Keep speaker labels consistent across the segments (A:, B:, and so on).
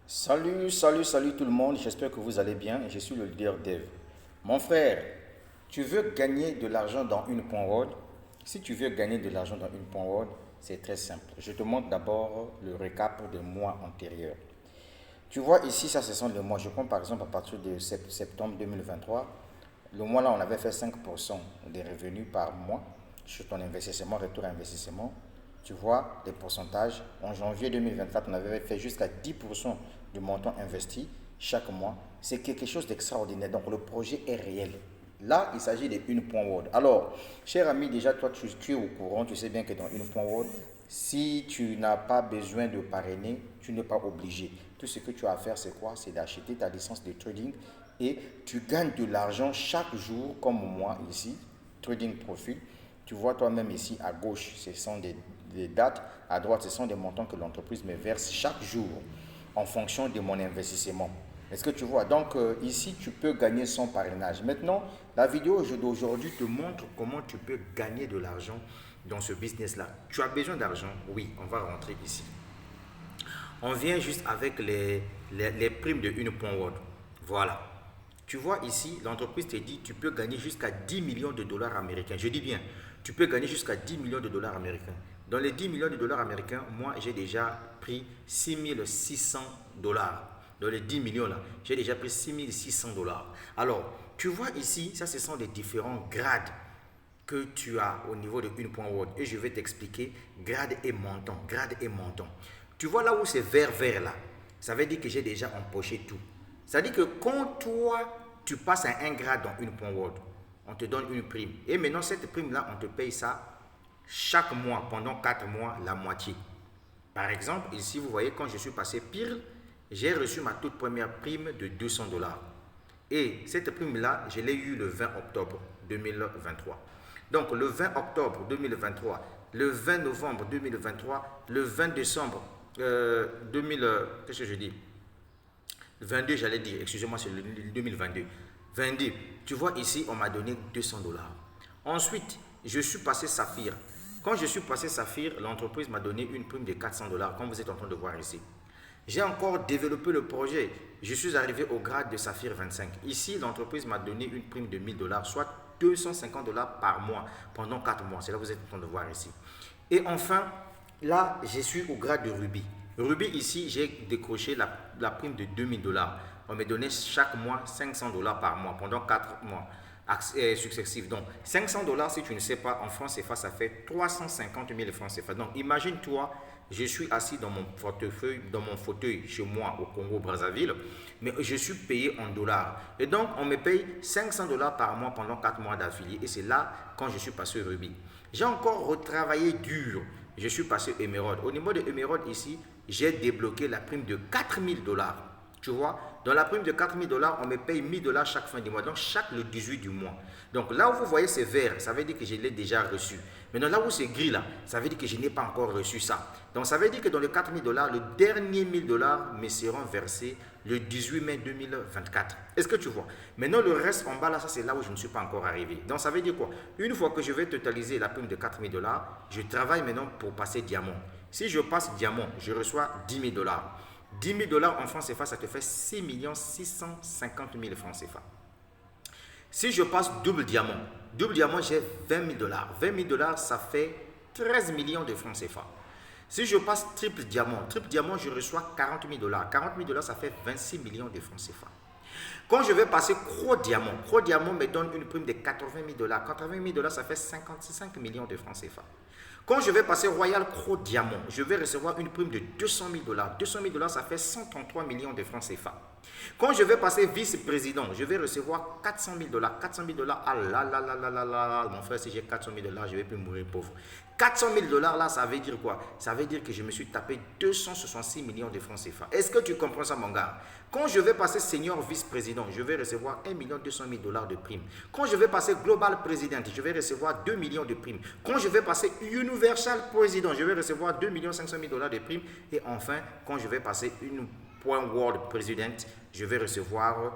A: Salut tout le monde, j'espère que vous allez bien. Je suis le leader Dev. Mon frère, tu veux gagner de l'argent dans une point word? Si tu veux gagner de l'argent dans une point word, c'est très simple. Je te montre d'abord le récap des mois antérieurs. Tu vois ici, ça ce sont les mois. Je prends par exemple à partir de septembre 2023. Le mois là, on avait fait 5% des revenus par mois sur ton investissement, retour à investissement. Tu vois les pourcentages. En janvier 2024, on avait fait jusqu'à 10% du montant investi chaque mois. C'est quelque chose d'extraordinaire. Donc le projet est réel. Là, il s'agit d'une point word. Alors, cher ami, déjà, toi, tu es au courant, tu sais bien que dans une point word, si tu n'as pas besoin de parrainer, tu n'es pas obligé. Tout ce que tu as à faire, c'est quoi? C'est d'acheter ta licence de trading et tu gagnes de l'argent chaque jour, comme moi ici, Trading Profit. Tu vois toi-même ici à gauche, ce sont des dates, à droite, ce sont des montants que l'entreprise me verse chaque jour en fonction de mon investissement. Est-ce que tu vois? Donc ici, tu peux gagner sans parrainage. Maintenant, la vidéo d'aujourd'hui te montre comment tu peux gagner de l'argent dans ce business-là. Tu as besoin d'argent? Oui, on va rentrer ici. On vient juste avec les primes de une point word. Voilà. Tu vois ici, l'entreprise te dit tu peux gagner jusqu'à 10 millions de dollars américains. Je dis bien, tu peux gagner jusqu'à 10 millions de dollars américains. Dans les 10 millions de dollars américains, moi j'ai déjà pris 6 600 dollars. Dans les 10 millions là, j'ai déjà pris 6 600 dollars. Alors, tu vois ici, ça ce sont les différents grades que tu as au niveau de une point word. Et je vais t'expliquer grade et montant. Grade et montant. Tu vois là où c'est vert là, ça veut dire que j'ai déjà empoché tout. Ça veut dire que quand toi, tu passes à un grade dans une point word, on te donne une prime. Et maintenant, cette prime-là, on te paye ça chaque mois, pendant 4 mois, la moitié. Par exemple, ici, vous voyez, quand je suis passé pire, j'ai reçu ma toute première prime de 200 dollars. Et cette prime-là, je l'ai eue le 20 octobre 2023. Donc, le 20 octobre 2023, le 20 novembre 2023, le 20 décembre 2000, qu'est-ce que je dis? 22, j'allais dire, excusez-moi, c'est le 2022. 22, tu vois ici, on m'a donné 200 dollars. Ensuite, je suis passé Saphir. Quand je suis passé Saphir, l'entreprise m'a donné une prime de 400 dollars, comme vous êtes en train de voir ici. J'ai encore développé le projet. Je suis arrivé au grade de Saphir 25. Ici, l'entreprise m'a donné une prime de 1000 dollars, soit 250 dollars par mois pendant 4 mois. C'est là que vous êtes en train de voir ici. Et enfin, là, je suis au grade de Ruby. Ruby, ici, j'ai décroché la prime de 2000 dollars. On me donnait chaque mois 500 dollars par mois pendant 4 mois successifs. Donc, 500 dollars, si tu ne sais pas, en francs CFA, ça fait 350 000 francs CFA. Donc, imagine-toi, je suis assis dans mon fauteuil chez moi au Congo-Brazzaville, mais je suis payé en dollars. Et donc, on me paye 500 dollars par mois pendant 4 mois d'affilié. Et c'est là, quand je suis passé Ruby. J'ai encore retravaillé dur. Je suis passé Emerald. Au niveau de Emerald, ici, j'ai débloqué la prime de 4000 dollars. Tu vois, dans la prime de 4000 dollars, on me paye 1000 dollars chaque fin du mois, donc chaque le 18 du mois. Donc là où vous voyez c'est vert, ça veut dire que je l'ai déjà reçu. Maintenant là où c'est gris là, ça veut dire que je n'ai pas encore reçu ça. Donc ça veut dire que dans les 4000 dollars, le dernier 1000 dollars me seront versés le 18 mai 2024. Est-ce que tu vois? Maintenant le reste en bas là, ça c'est là où je ne suis pas encore arrivé. Donc ça veut dire quoi? Une fois que je vais totaliser la prime de 4000 dollars, je travaille maintenant pour passer diamant. Si je passe diamant, je reçois 10 000 dollars. 10 000 dollars en francs CFA, ça te fait 6 650 000 francs CFA. Si je passe double diamant, j'ai 20 000 dollars. 20 000 dollars, ça fait 13 millions de francs CFA. Si je passe triple diamant, je reçois 40 000 dollars. 40 000 dollars, ça fait 26 millions de francs CFA. Quand je vais passer Croc Diamant me donne une prime de 80 000 dollars. 80 000 dollars, ça fait 55 millions de francs CFA. Quand je vais passer Royal Croc Diamant, je vais recevoir une prime de 200 000 dollars. 200 000 dollars, ça fait 133 millions de francs CFA. Quand je vais passer vice-président, je vais recevoir 400 000 dollars. 400 000 dollars, ah là là là là là là, mon frère, si j'ai 400 000 dollars, je ne vais plus mourir pauvre. 400 000 dollars là, ça veut dire quoi? Ça veut dire que je me suis tapé 266 millions de francs CFA. Est-ce que tu comprends ça, mon gars? Quand je vais passer senior vice-président, je vais recevoir 1 200 000 dollars de primes. Quand je vais passer global président, je vais recevoir 2 millions de primes. Quand je vais passer universal président, je vais recevoir 2 500 000 dollars de primes. Et enfin, quand je vais passer une point world président, je vais recevoir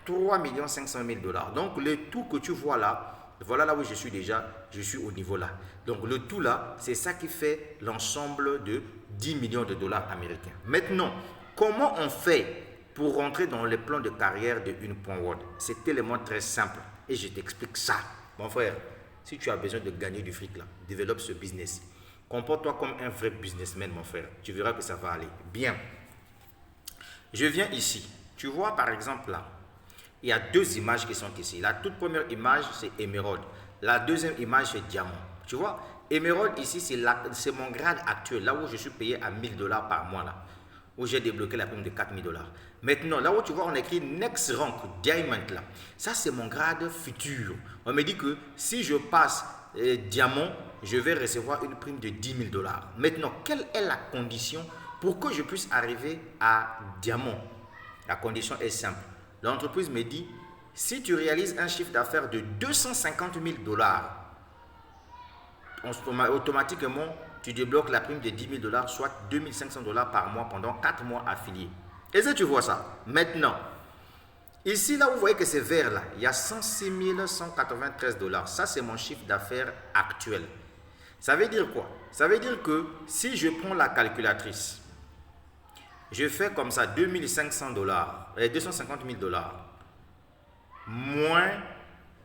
A: 3 500 000 dollars. Donc, le tout que tu vois là, voilà là où je suis déjà, je suis au niveau là. Donc le tout là, c'est ça qui fait l'ensemble de 10 millions de dollars américains. Maintenant, comment on fait pour rentrer dans les plans de carrière de une point World? C'est tellement très simple et je t'explique ça. Mon frère, si tu as besoin de gagner du fric là, développe ce business. Comporte-toi comme un vrai businessman, mon frère. Tu verras que ça va aller. Bien. Je viens ici. Tu vois par exemple là, il y a deux images qui sont ici. La toute première image, c'est émeraude. La deuxième image, c'est diamant. Tu vois, émeraude ici, c'est mon grade actuel, là où je suis payé à 1000 $ par mois, là, où j'ai débloqué la prime de 4000 $. Maintenant, là où tu vois, on écrit Next Rank Diamond, là, ça c'est mon grade futur. On me dit que si je passe diamant, je vais recevoir une prime de 10 000 $. Maintenant, quelle est la condition pour que je puisse arriver à diamant? La condition est simple. L'entreprise me dit, si tu réalises un chiffre d'affaires de 250 000 $, automatiquement, tu débloques la prime de 10 000 $, soit 2500 $ par mois pendant 4 mois affiliés. Est-ce que tu vois ça? Maintenant, ici, là, vous voyez que c'est vert, là, il y a 106 193 $. Ça, c'est mon chiffre d'affaires actuel. Ça veut dire quoi? Ça veut dire que si je prends la calculatrice, je fais comme ça 2500 $, 250 000 $, moins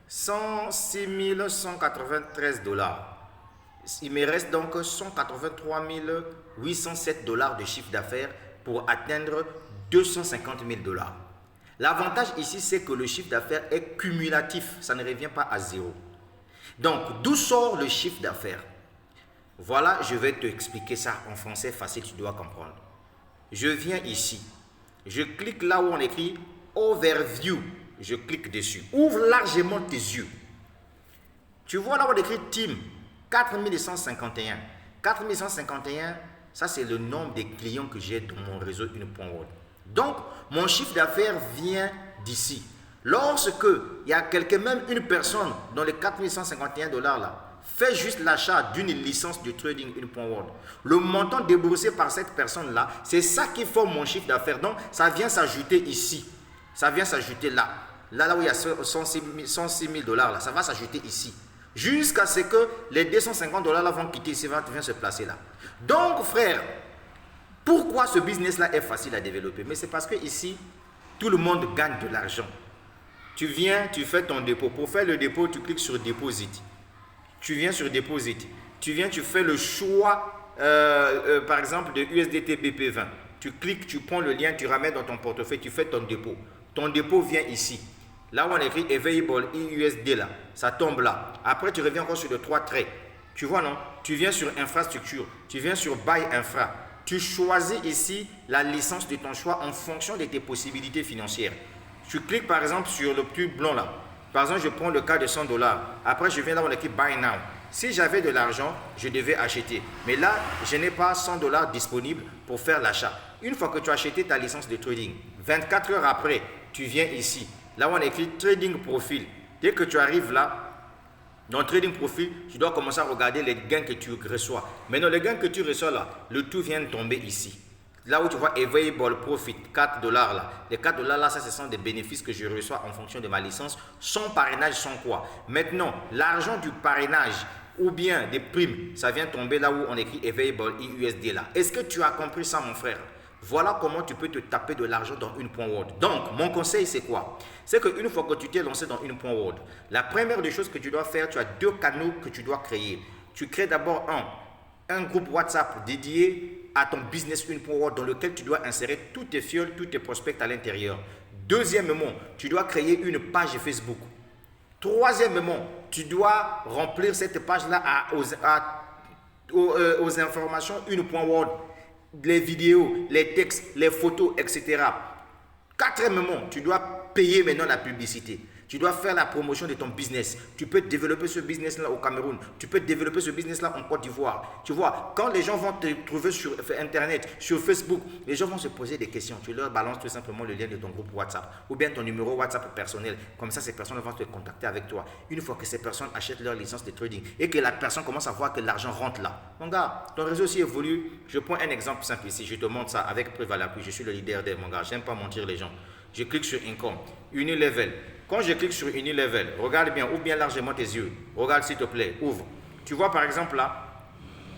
A: 106 193 $. Il me reste donc 183 807 $ de chiffre d'affaires pour atteindre 250 000 $. L'avantage ici, c'est que le chiffre d'affaires est cumulatif. Ça ne revient pas à zéro. Donc, d'où sort le chiffre d'affaires? Voilà, je vais te expliquer ça en français facile, tu dois comprendre. Je viens ici. Je clique là où on écrit Overview. Je clique dessus. Ouvre largement tes yeux. Tu vois là où on écrit Team 4151. 4151, ça c'est le nombre de clients que j'ai dans mon réseau Une Point World. Donc, mon chiffre d'affaires vient d'ici. Lorsque il y a même une personne dans les 4151 $ là, fait juste l'achat d'une licence de trading Une Point World. Le montant déboursé par cette personne-là, c'est ça qui forme mon chiffre d'affaires. Donc, ça vient s'ajouter ici. Ça vient s'ajouter là. Là où il y a 106 000 $, là, ça va s'ajouter ici. Jusqu'à ce que les 250 $ là vont quitter ici, vont se placer là. Donc, frère, pourquoi ce business-là est facile à développer? Mais c'est parce que ici, tout le monde gagne de l'argent. Tu viens, tu fais ton dépôt. Pour faire le dépôt, tu cliques sur Deposit. Tu viens sur Deposit. Tu viens, tu fais le choix, par exemple, de USDT BP20. Tu cliques, tu prends le lien, tu ramènes dans ton portefeuille, tu fais ton dépôt. Ton dépôt vient ici. Là où on écrit Available USD là, ça tombe là. Après, tu reviens encore sur les 3 traits. Tu vois, non? Tu viens sur Infrastructure. Tu viens sur Buy Infra. Tu choisis ici la licence de ton choix en fonction de tes possibilités financières. Tu cliques par exemple sur le petit blanc là. Par exemple, je prends le cas de 100 $. Après, je viens là où on écrit Buy Now. Si j'avais de l'argent, je devais acheter. Mais là, je n'ai pas 100 $ disponibles pour faire l'achat. Une fois que tu as acheté ta licence de trading, 24 heures après, tu viens ici. Là où on écrit Trading Profile. Dès que tu arrives là, dans Trading Profile, tu dois commencer à regarder les gains que tu reçois. Maintenant, les gains que tu reçois là, le tout vient de tomber ici. Là où tu vois Available Profit, 4 $ là. Les 4 $ là, ça, ce sont des bénéfices que je reçois en fonction de ma licence, sans parrainage, sans quoi. Maintenant, l'argent du parrainage ou bien des primes, ça vient tomber là où on écrit Available USD là. Est-ce que tu as compris ça, mon frère? Voilà comment tu peux te taper de l'argent dans Une Point World. Donc, mon conseil, c'est quoi? C'est qu'une fois que tu t'es lancé dans Une Point World, la première des choses que tu dois faire, tu as 2 canaux que tu dois créer. Tu crées d'abord un groupe WhatsApp dédié à ton business Une Point World dans lequel tu dois insérer tous tes fioles, tous tes prospects à l'intérieur. Deuxièmement, tu dois créer une page Facebook. Troisièmement, tu dois remplir cette page-là aux informations Une Point World. Les vidéos, les textes, les photos, etc. Quatrièmement, tu dois payer maintenant la publicité. Tu dois faire la promotion de ton business. Tu peux développer ce business-là au Cameroun. Tu peux développer ce business-là en Côte d'Ivoire. Tu vois, quand les gens vont te trouver sur Internet, sur Facebook, les gens vont se poser des questions. Tu leur balances tout simplement le lien de ton groupe WhatsApp ou bien ton numéro WhatsApp personnel. Comme ça, ces personnes vont te contacter avec toi. Une fois que ces personnes achètent leur licence de trading et que la personne commence à voir que l'argent rentre là. Mon gars, ton réseau aussi évolue. Je prends un exemple simple ici. Je te montre ça avec preuve à l'appui. Je suis le leader des mon gars. J'aime pas mentir les gens. Je clique sur Income, Unilevel. Quand je clique sur Unilevel, regarde bien, ouvre bien largement tes yeux. Regarde s'il te plaît, ouvre. Tu vois par exemple là,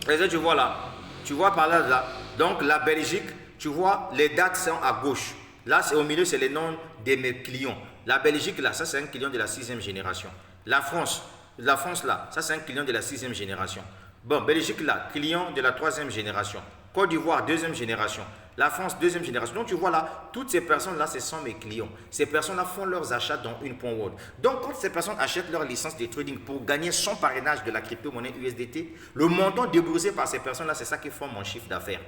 A: tu vois là, tu vois par là, donc la Belgique, Tu vois, les dates sont à gauche. Là, c'est au milieu, c'est les noms de mes clients. La Belgique, là, ça c'est un client de la 6e génération. La France là, ça c'est un client de la 6e génération. Bon, Belgique là, client de la 3e génération. Côte d'Ivoire, 2e génération. La France, 2e génération. Donc tu vois là, toutes ces personnes-là, ce sont mes clients. Ces personnes-là font leurs achats dans une point world. Donc quand ces personnes achètent leur licence de trading pour gagner son parrainage de la crypto-monnaie USDT, le montant déboursé par ces personnes-là, c'est ça qui forme mon chiffre d'affaires.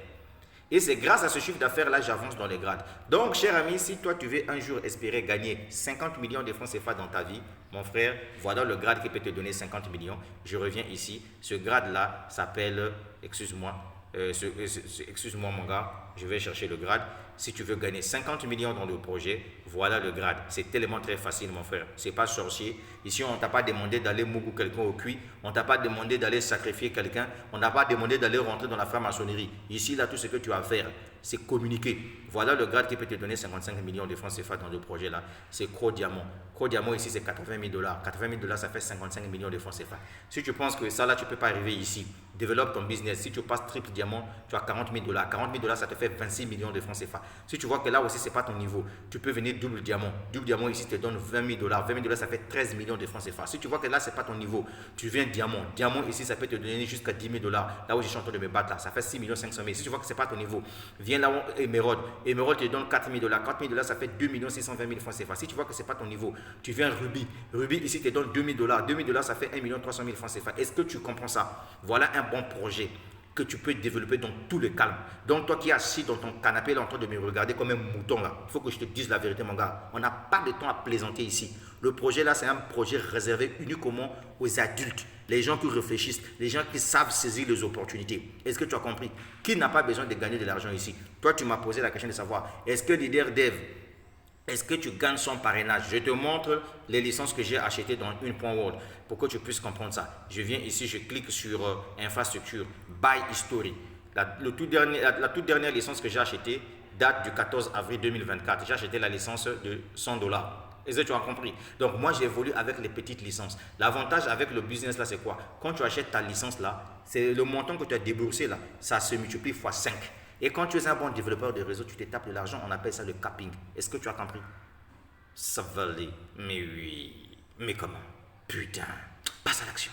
A: Et c'est grâce à ce chiffre d'affaires-là, j'avance dans les grades. Donc, cher ami, si toi, tu veux un jour espérer gagner 50 millions de francs CFA dans ta vie, mon frère, voilà le grade qui peut te donner 50 millions. Je reviens ici. Ce grade-là s'appelle, excuse-moi mon gars, je vais chercher le grade. Si tu veux gagner 50 millions dans le projet, voilà le grade. C'est tellement très facile, mon frère. C'est pas sorcier. Ici, on ne t'a pas demandé d'aller mougou quelqu'un au cuit. On ne t'a pas demandé d'aller sacrifier quelqu'un. On n'a pas demandé d'aller rentrer dans la franc-maçonnerie. Ici, là, tout ce que tu as à faire, c'est communiquer. Voilà le grade qui peut te donner 55 millions de francs CFA dans le projet là. C'est Cro Diamant. Cro Diamant ici, c'est 80 000 $. 80 000 $, ça fait 55 millions de francs CFA. Si tu penses que ça là, tu ne peux pas arriver ici, développe ton business. Si tu passes triple diamant, tu as 40 000 $. 40 000 $, ça te fait 26 millions de francs CFA. Si tu vois que là aussi, ce n'est pas ton niveau, tu peux venir double diamant. Double diamant ici te donne 20 000 $. 20 000 $, ça fait 13 millions de francs CFA. Si tu vois que là, ce n'est pas ton niveau, tu viens diamant. Diamant ici, ça peut te donner jusqu'à 10 000 $. Là où je suis en train de me battre, là, ça fait 6 500 000. Si tu vois que ce n'est pas ton niveau, viens là où Émeraude. Émeraude te donne 4 000 $. 4 000 $, ça fait 2 620 000 francs CFA. Si tu vois que ce n'est pas ton niveau, tu viens Ruby. Ruby ici te donne 2 000 $. 2 000 $, ça fait 1 300 000 francs CFA. Est-ce que tu comprends ça? Voilà un bon projet que tu peux développer dans tout le calme. Donc toi qui es assis dans ton canapé là en train de me regarder comme un mouton là, il faut que je te dise la vérité mon gars. On n'a pas de temps à plaisanter ici. Le projet là, c'est un projet réservé uniquement aux adultes, les gens qui réfléchissent, les gens qui savent saisir les opportunités. Est-ce que tu as compris? Qui n'a pas besoin de gagner de l'argent ici? Toi, tu m'as posé la question de savoir, est-ce que Leader Dev, est-ce que tu gagnes son parrainage? Je te montre les licences que j'ai achetées dans une point world pour que tu puisses comprendre ça. Je viens ici, je clique sur infrastructure, buy history. La toute dernière licence que j'ai achetée date du 14 avril 2024. J'ai acheté la licence de 100 $. Est-ce que tu as compris? Donc moi j'évolue avec les petites licences. L'avantage avec le business là, c'est quoi? Quand tu achètes ta licence là, c'est le montant que tu as déboursé là, ça se multiplie fois 5. Et quand tu es un bon développeur de réseau, tu te tapes de l'argent, on appelle ça le capping. Est-ce que tu as compris? Ça va aller. Mais oui. Mais comment? Putain. Passe à l'action.